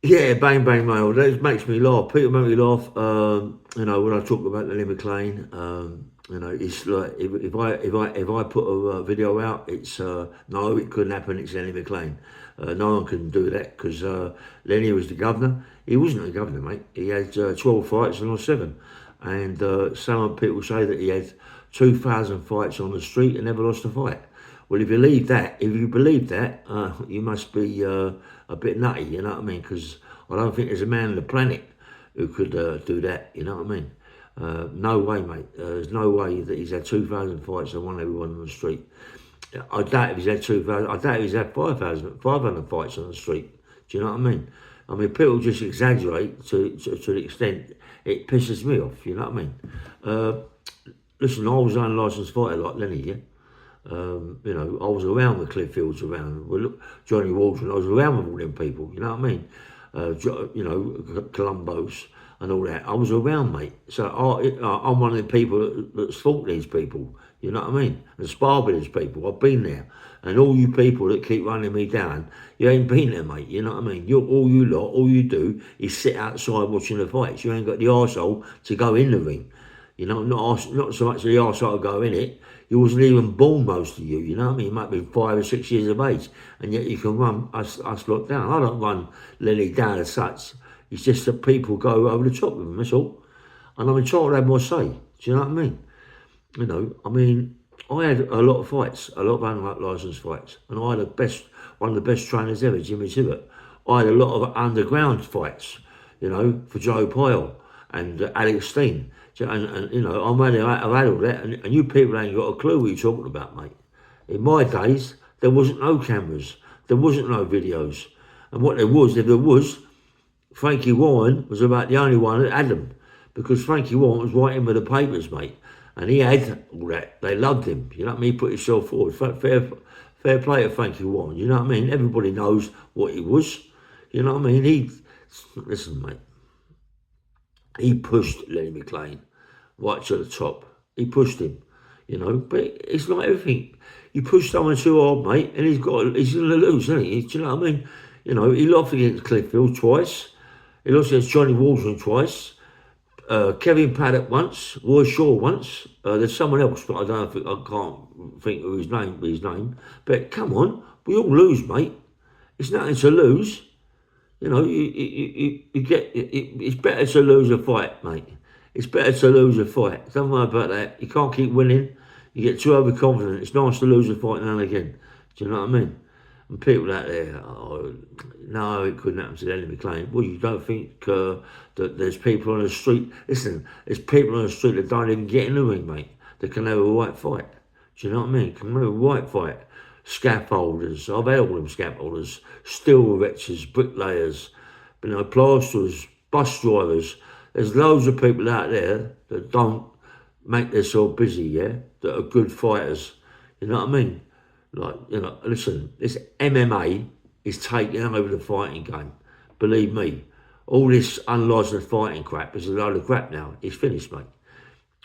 Yeah, bang bang mail. That makes me laugh. People make me laugh. When I talk about Lenny McLean, it's like if I put a video out, it's no, it couldn't happen. It's Lenny McLean. No one can do that because Lenny was the governor. He wasn't the governor, mate. He had 12 fights and lost seven. And some people say that he had 2,000 fights on the street and never lost a fight. Well, if you believe that, you must be a bit nutty, you know what I mean? Because I don't think there's a man on the planet who could do that, you know what I mean? No way, mate. There's no way that he's had 2,000 fights and won everyone on the street. I doubt if he's had 2,000, I doubt if he's had 500 fights on the street. Do you know what I mean? I mean, people just exaggerate to the extent it pisses me off, you know what I mean? Uh, Listen, I was an unlicensed fighter like Lenny, yeah? I was around the Clifffields, around Johnny Waldron. I was around with all them people. You know what I mean? Columbos and all that. I was around, mate. So I'm one of the people that's fought these people. You know what I mean? And sparred with these people. I've been there. And all you people that keep running me down, you ain't been there, mate. You know what I mean? All you do is sit outside watching the fights. You ain't got the arsehole to go in the ring. You know, not so much the arsehole to go in it. You wasn't even born, most of you, you know what I mean? You might be 5 or 6 years of age, and yet you can run us lot down. I don't run Lenny down as such. It's just that people go over the top of them, that's all. And I'm entitled to have my say. Do you know what I mean? I had a lot of fights, a lot of unlicensed fights, and I had one of the best trainers ever, Jimmy Tibbett. I had a lot of underground fights, for Joe Pyle and Alex Steen. I've had all that, and you people ain't got a clue what you're talking about, mate. In my days, there wasn't no cameras, there wasn't no videos, and what there was, if there was, Frankie Warren was about the only one that had them, because Frankie Warren was writing with the papers, mate, and he had all that. They loved him, you know what I mean? He put himself forward. Fair play to Frankie Warren, you know what I mean? Everybody knows what he was, you know what I mean? Listen, mate, he pushed Lenny McLean right to the top. He pushed him, But it's like everything. You push someone too hard, mate, and he's going to lose, isn't he? Do you know what I mean? He lost against Clifffield twice. He lost against Johnny Waldron twice. Kevin Paddock once. Roy Shaw once. There's someone else, but I can't think of his name. But come on, we all lose, mate. It's nothing to lose. It's better to lose a fight, mate. It's better to lose a fight. Don't worry about that. You can't keep winning. You get too overconfident. It's nice to lose a fight now and again. Do you know what I mean? And people out there, no, it couldn't happen to Lenny McLean. Well, you don't think that there's people on the street. Listen, there's people on the street that don't even get in the ring, mate, that can have a right fight. Do you know what I mean? Can have a right fight. Scaffolders. I've had all them scaffolders. Steel erectors, bricklayers, plasterers, bus drivers. There's loads of people out there that don't make themselves busy, yeah, that are good fighters. You know what I mean? Listen, this MMA is taking over the fighting game. Believe me, all this unlicensed fighting crap is a load of crap now. It's finished, mate.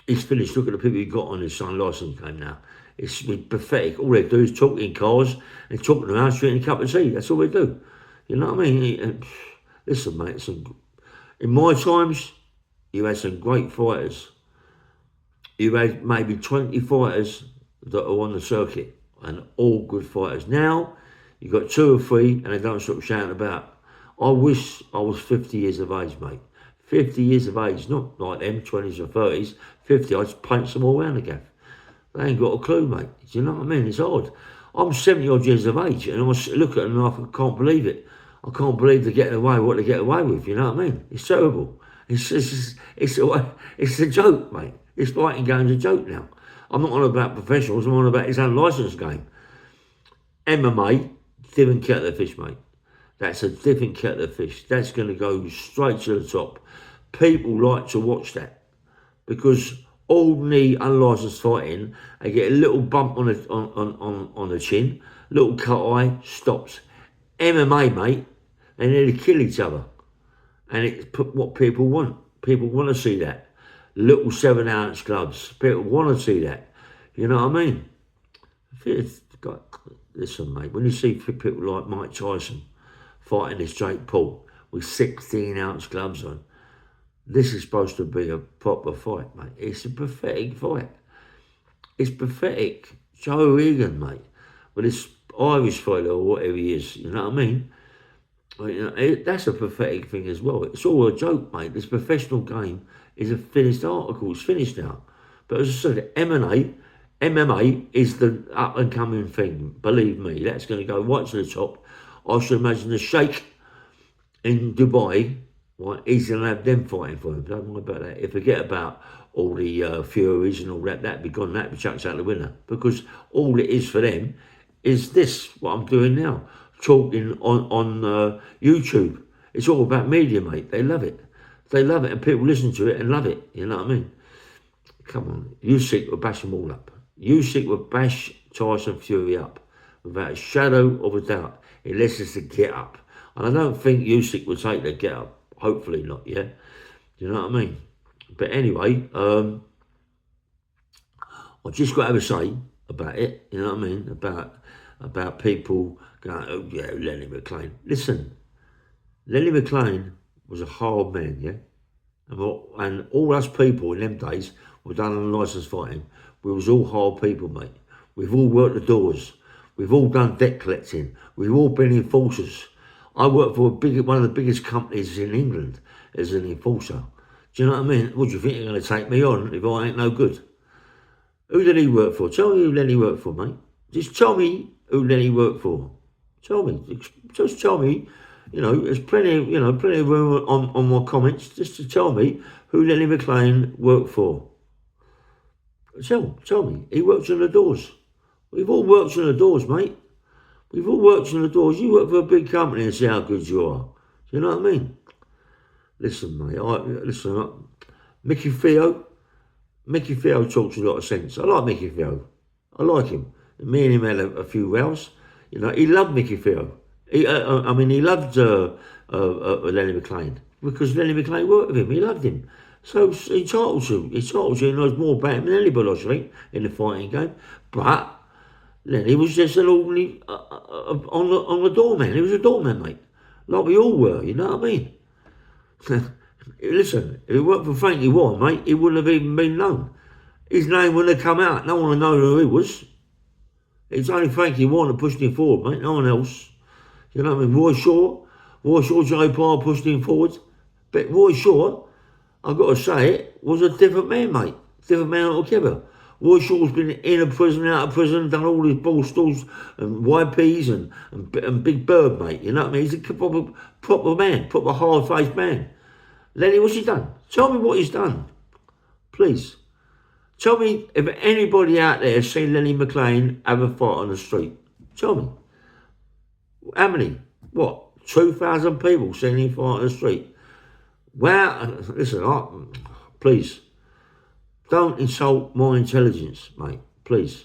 It's finished. Look at the people you got on this unlicensed game now. It's pathetic. All they do is talk in cars and talk around drinking a cup of tea. That's all they do. You know what I mean? Listen, mate, in my times, you had some great fighters. You had maybe 20 fighters that are on the circuit, and all good fighters. Now, you've got 2 or 3, and they don't stop shouting about. I wish I was 50 years of age, mate. 50 years of age, not like them, 20s or 30s. 50, I'd just punch them all around the gaff. They ain't got a clue, mate. Do you know what I mean? It's odd. I'm 70 odd years of age, and I look at them and I can't believe it. I can't believe they're getting away what they get away with, you know what I mean? It's terrible. It's a joke, mate. This fighting game's a joke now. I'm not on about professionals, I'm on about his unlicensed game. MMA, different kettle of fish, mate. That's a different kettle of fish. That's going to go straight to the top. People like to watch that because ordinary unlicensed fighting, they get a little bump on the chin, little cut eye, stops. MMA, mate, they nearly kill each other. And it's what people want. People want to see that. Little 7-ounce gloves. People want to see that. You know what I mean? Listen, mate, when you see people like Mike Tyson fighting this Jake Paul, with 16-ounce gloves on. This is supposed to be a proper fight, mate. It's a pathetic fight. It's pathetic. Joe Egan, mate, with this Irish fighter or whatever he is, you know what I mean? That's a pathetic thing as well. It's all a joke, mate. This professional game is a finished article. It's finished now. But as I said, MMA is the up-and-coming thing. Believe me, that's going to go right to the top. I should imagine the Sheikh in Dubai, right, he's going to have them fighting for him. Don't worry about that. If forget about all the Furies and all that, that'd be gone, that'd be chucked out the winner. Because all it is for them is this, what I'm doing now, talking on YouTube. It's all about media, mate. They love it. They love it, and people listen to it and love it. You know what I mean? Come on. Usyk will bash them all up. Usyk will bash Tyson Fury up without a shadow of a doubt, unless it's a get-up. And I don't think Usyk will take the get-up. Hopefully not, yeah? You know what I mean? But anyway, I just got to have a say about it, you know what I mean? About people going, oh yeah, Lenny McLean. Listen, Lenny McLean was a hard man, yeah? And all us people in them days were done on licence fighting. We was all hard people, mate. We've all worked the doors. We've all done debt collecting. We've all been enforcers. I worked for one of the biggest companies in England as an enforcer. Do you know what I mean? What do you think you're going to take me on if I ain't no good? Who did he work for? Tell me who Lenny worked for, mate. Just tell me who Lenny worked for. Tell me. Just tell me. You know, there's plenty of room on my comments just to tell me who Lenny McLean worked for. Tell me. He works on the doors. We've all worked on the doors, mate. We've all worked on the doors. You work for a big company and see how good you are. Do you know what I mean? Listen, mate. Mickey Theo talks a lot of sense. I like Mickey Theo. I like him. Me and him had a few rows. You know, he loved Mickey Theo. He loved Lenny McLean because Lenny McLean worked with him. He loved him. So he's entitled to. He knows more about him than anybody, I think, in the fighting game. But Lenny was just an ordinary on the doorman. He was a doorman, mate. Like we all were, you know what I mean? Listen, if it weren't for Frankie Warren, mate, he wouldn't have even been known. His name wouldn't have come out. No one would know who he was. It's only Frankie Warren that pushed him forward, mate. No one else. You know what I mean? Roy Shaw, Joe Parr pushed him forward. But Roy Shaw, I've got to say it, was a different man, mate. Different man altogether. Roy Shaw's been in a prison, out of prison, done all his ball stalls and YPs and Big Bird, mate. You know what I mean? He's a proper man, proper hard-faced man. Lenny, what's he done? Tell me what he's done. Please. Tell me if anybody out there has seen Lenny McLean have a fight on the street. Tell me. How many? What? 2,000 people seen him fight on the street. Wow. Listen, please. Don't insult my intelligence, mate. Please.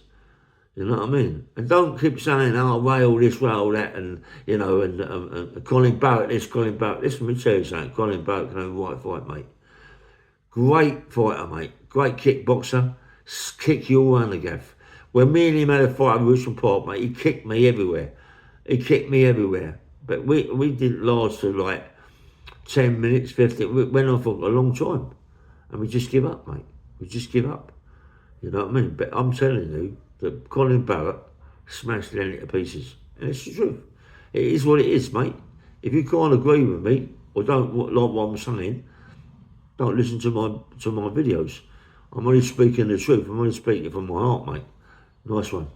You know what I mean? And don't keep saying, oh, rail this, rail that, and, you know, and Colin Barrett this, Colin Barrett. Listen, let me tell you something. Colin Barrett can have a right fight, mate. Great fighter, mate. Great kickboxer. Kick you all around the gaff. When me and him had a fight at Richmond Park, mate, he kicked me everywhere. But we didn't last for like 10 minutes, 15. We went on for a long time. And we just give up, mate. We just give up. You know what I mean? But I'm telling you that Colin Barrett smashed Lenny to pieces. And it's the truth. It is what it is, mate. If you can't agree with me or don't like what I'm saying, don't listen to my videos. I'm only speaking the truth. I'm only speaking from my heart, mate. Nice one.